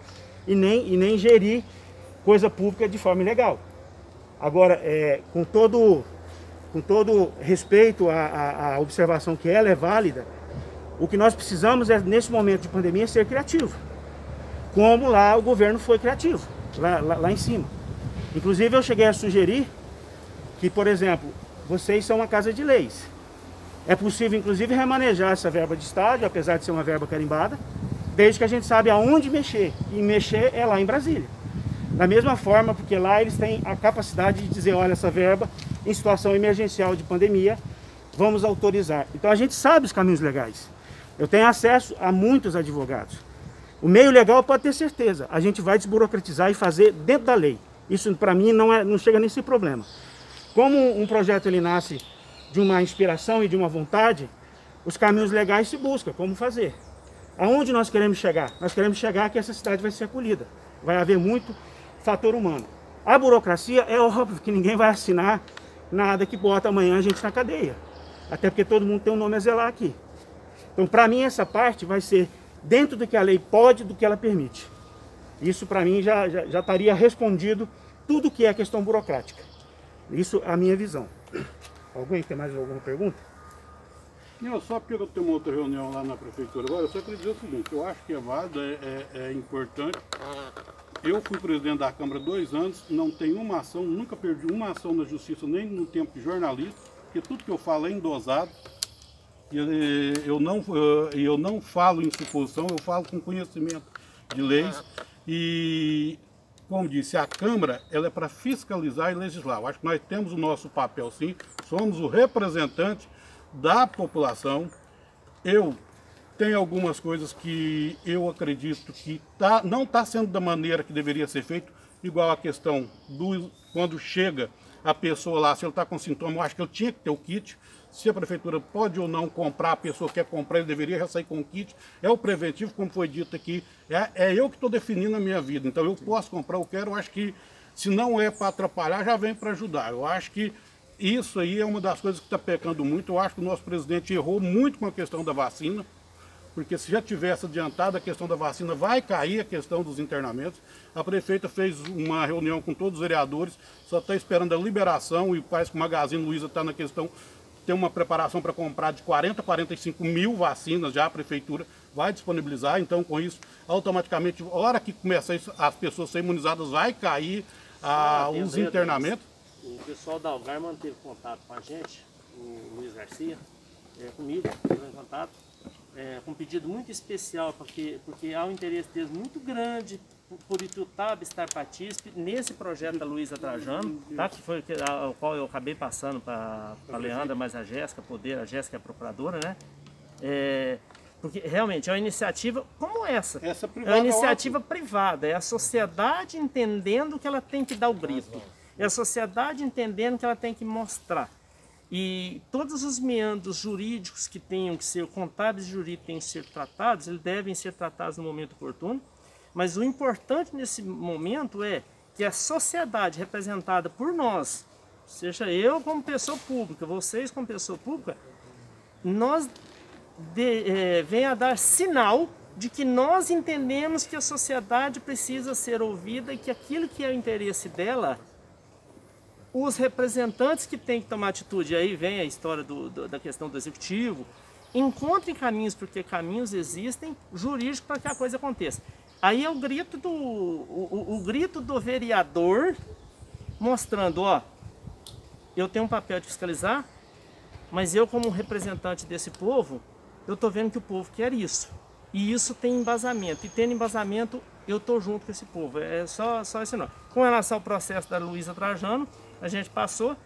e nem gerir coisa pública de forma ilegal. Agora, com todo respeito à observação que ela é válida, o que nós precisamos nesse momento de pandemia, ser criativo. Como lá o governo foi criativo, lá em cima. Inclusive eu cheguei a sugerir que, por exemplo, vocês são uma casa de leis. É possível, inclusive, remanejar essa verba de estádio, apesar de ser uma verba carimbada, desde que a gente sabe aonde mexer. E mexer é lá em Brasília. Da mesma forma, porque lá eles têm a capacidade de dizer, olha, essa verba, em situação emergencial de pandemia, vamos autorizar. Então a gente sabe os caminhos legais. Eu tenho acesso a muitos advogados. O meio legal pode ter certeza, a gente vai desburocratizar e fazer dentro da lei. Isso para mim não chega nesse problema. Como um projeto ele nasce de uma inspiração e de uma vontade, os caminhos legais se buscam, como fazer. Aonde nós queremos chegar? Nós queremos chegar que essa cidade vai ser acolhida. Vai haver muito fator humano. A burocracia é óbvio que ninguém vai assinar nada que bota amanhã a gente na cadeia. Até porque todo mundo tem um nome a zelar aqui. Então, para mim, essa parte vai ser dentro do que a lei pode, do que ela permite. Isso, para mim, já estaria respondido tudo que é questão burocrática. Isso é a minha visão. Alguém tem mais alguma pergunta? Não, só porque eu tenho uma outra reunião lá na prefeitura agora, eu só queria dizer o seguinte, eu acho que é válido, é importante. Eu fui presidente da Câmara 2 anos, não tenho uma ação, nunca perdi uma ação na justiça, nem no tempo de jornalista, porque tudo que eu falo é endosado. Eu não falo em suposição, eu falo com conhecimento de leis. E, como disse, a Câmara ela é para fiscalizar e legislar. Eu acho que nós temos o nosso papel, sim, somos o representante da população. Eu tenho algumas coisas que eu acredito que não está sendo da maneira que deveria ser feito, igual a questão quando chega a pessoa lá, se ele está com sintoma, eu acho que ele tinha que ter o kit. Se a prefeitura pode ou não comprar, a pessoa quer comprar, ele deveria já sair com o kit. É o preventivo, como foi dito aqui. É eu que estou definindo a minha vida. Então eu posso comprar, eu quero. Eu acho que se não é para atrapalhar, já vem para ajudar. Eu acho que isso aí é uma das coisas que está pecando muito. Eu acho que o nosso presidente errou muito com a questão da vacina. Porque se já tivesse adiantado a questão da vacina, vai cair a questão dos internamentos. A prefeita fez uma reunião com todos os vereadores, só está esperando a liberação e parece que o Magazine Luiza está na questão, tem uma preparação para comprar de 40 a 45 mil vacinas, já a prefeitura vai disponibilizar. Então, com isso, automaticamente, a hora que começar as pessoas a ser imunizadas, vai cair os internamentos. O pessoal da Algar manteve contato com a gente, o Luiz Garcia, comigo, em contato. Com um pedido muito especial, porque há um interesse deles muito grande por Ituiutaba estar partícipe nesse projeto da Luísa Trajano, tá? Que foi ao qual eu acabei passando para a Leandra, mas a Jéssica Poder, a Jéssica é a procuradora, né? Porque realmente é uma iniciativa como essa. É uma iniciativa privada, é a sociedade entendendo que ela tem que dar o grito. É a sociedade entendendo que ela tem que mostrar. E todos os meandros jurídicos que tenham que ser, contábeis e jurídicos que tenham que ser tratados, eles devem ser tratados no momento oportuno. Mas o importante nesse momento é que a sociedade representada por nós, seja eu como pessoa pública, vocês como pessoa pública, nós venha a dar sinal de que nós entendemos que a sociedade precisa ser ouvida e que aquilo que é o interesse dela, os representantes que têm que tomar atitude, aí vem a história da questão do executivo, encontrem caminhos, porque caminhos existem, jurídicos, para que a coisa aconteça. Aí é o grito do vereador mostrando, ó, eu tenho um papel de fiscalizar, mas eu como representante desse povo, eu estou vendo que o povo quer isso. E isso tem embasamento. E tendo embasamento, eu estou junto com esse povo. É só esse nome. Com relação ao processo da Luísa Trajano, a gente passou.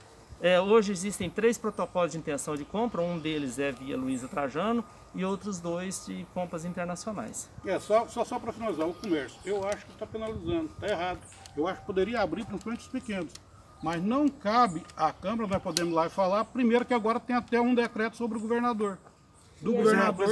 Hoje existem 3 protocolos de intenção de compra. Um deles é via Luísa Trajano e outros 2 de compras internacionais. Só para finalizar, o comércio. Eu acho que está penalizando, está errado. Eu acho que poderia abrir principalmente os pequenos. Mas não cabe à Câmara, nós podemos ir lá e falar, primeiro que agora tem até um decreto sobre o governador. Do governador.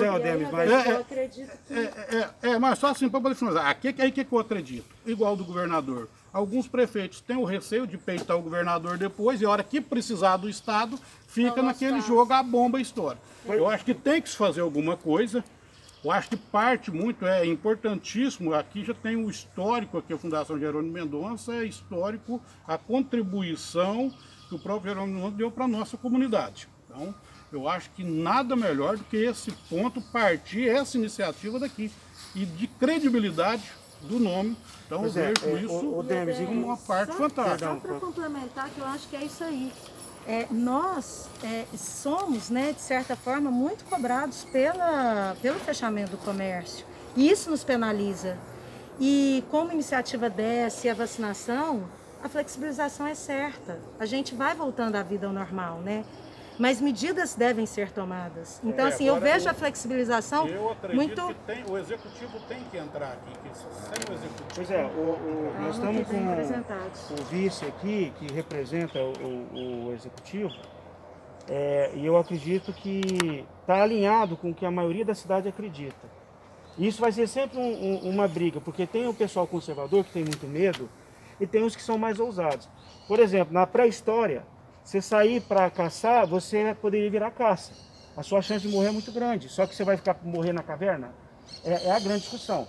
Mas só assim para poder finalizar. Aqui que eu acredito, igual do governador. Alguns prefeitos têm o receio de peitar o governador depois, e a hora que precisar do Estado, fica naquele jogo, a bomba estoura. Eu acho que tem que se fazer alguma coisa. Eu acho que parte muito, é importantíssimo, aqui já tem o histórico, aqui a Fundação Jerônimo Mendonça, é histórico a contribuição que o próprio Jerônimo Mendonça deu para a nossa comunidade. Então, eu acho que nada melhor do que esse ponto, partir essa iniciativa daqui, e de credibilidade do nome. Então, eu vejo isso como uma parte fantástica. Só para complementar, que eu acho que é isso aí. Nós somos, né, de certa forma, muito cobrados pelo fechamento do comércio. E isso nos penaliza. E como iniciativa dessa e a vacinação, a flexibilização é certa. A gente vai voltando à vida ao normal, né? Mas medidas devem ser tomadas. Então, assim, eu vejo a flexibilização eu acredito muito... que o executivo tem que entrar aqui, que sem o executivo... Pois nós estamos com o vice aqui, que representa o executivo, e eu acredito que está alinhado com o que a maioria da cidade acredita. E isso vai ser sempre uma briga, porque tem o pessoal conservador que tem muito medo, e tem os que são mais ousados. Por exemplo, na pré-história, você sair para caçar, você poderia virar caça. A sua chance de morrer é muito grande. Só que você vai morrer na caverna? É a grande discussão.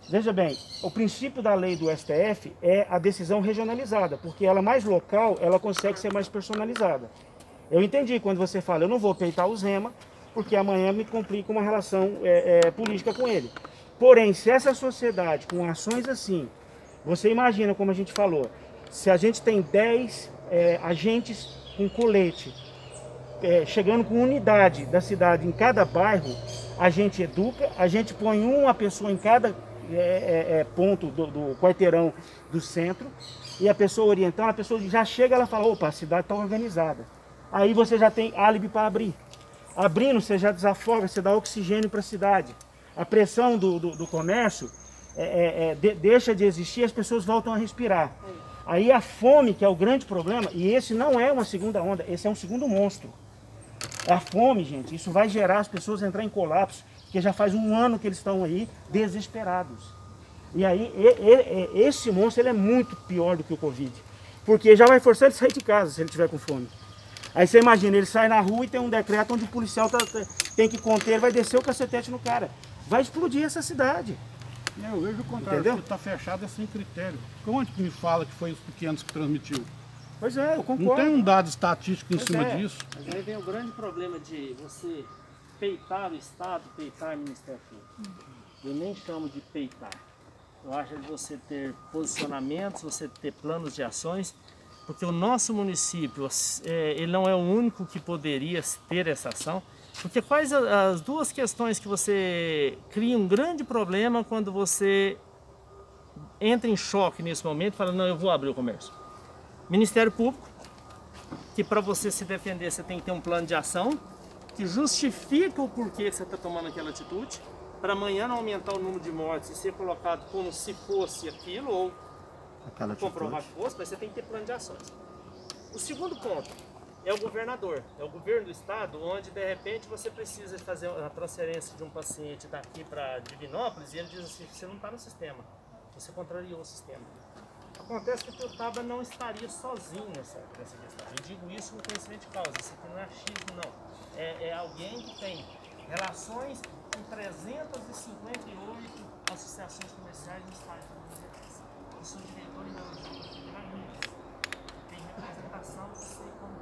Veja bem, o princípio da lei do STF é a decisão regionalizada, porque ela mais local, ela consegue ser mais personalizada. Eu entendi quando você fala, eu não vou peitar o Zema, porque amanhã me complica uma relação política com ele. Porém, se essa sociedade, com ações assim, você imagina como a gente falou, se a gente tem 10 agentes com colete, chegando com unidade da cidade em cada bairro, a gente educa, a gente põe uma pessoa em cada ponto do quarteirão do centro, e a pessoa orientando, a pessoa já chega, ela fala, opa, a cidade está organizada. Aí você já tem álibi para abrir. Abrindo, você já desafoga, você dá oxigênio para a cidade. A pressão do comércio deixa de existir, as pessoas voltam a respirar. Aí a fome, que é o grande problema, e esse não é uma segunda onda, esse é um segundo monstro. A fome, gente, isso vai gerar as pessoas entrar em colapso, porque já faz 1 ano que eles estão aí desesperados. E aí esse monstro ele é muito pior do que o Covid, porque já vai forçar ele a sair de casa se ele estiver com fome. Aí você imagina, ele sai na rua e tem um decreto onde o policial tem que conter, ele vai descer o cacetete no cara. Vai explodir essa cidade. Eu vejo o contrário, que está fechado sem critério. Como que me fala que foi os pequenos que transmitiu? Pois é, eu concordo. Não tem um dado estatístico em cima disso. Mas aí vem o grande problema de você peitar o Estado, peitar o Ministério Público. Eu nem chamo de peitar. Eu acho de você ter posicionamentos, você ter planos de ações, porque o nosso município, ele não é o único que poderia ter essa ação. Porque quais as 2 questões que você cria um grande problema quando você entra em choque nesse momento e fala, não, eu vou abrir o comércio. Ministério Público, que para você se defender você tem que ter um plano de ação, que justifica o porquê que você está tomando aquela atitude, para amanhã não aumentar o número de mortes e ser colocado como se fosse aquilo, ou comprovar que fosse, mas você tem que ter plano de ações. O segundo ponto é o governador, é o governo do estado, onde de repente você precisa fazer a transferência de um paciente daqui para Divinópolis e ele diz assim, você não está no sistema, você contrariou o sistema. Acontece que o Tuiutaba não estaria sozinho nessa questão. Eu digo isso com conhecimento de causa, isso aqui não é achismo não. É alguém que tem relações com 358 associações comerciais no estado de Minas Gerais. Eu sou diretor e não tem representação, sei como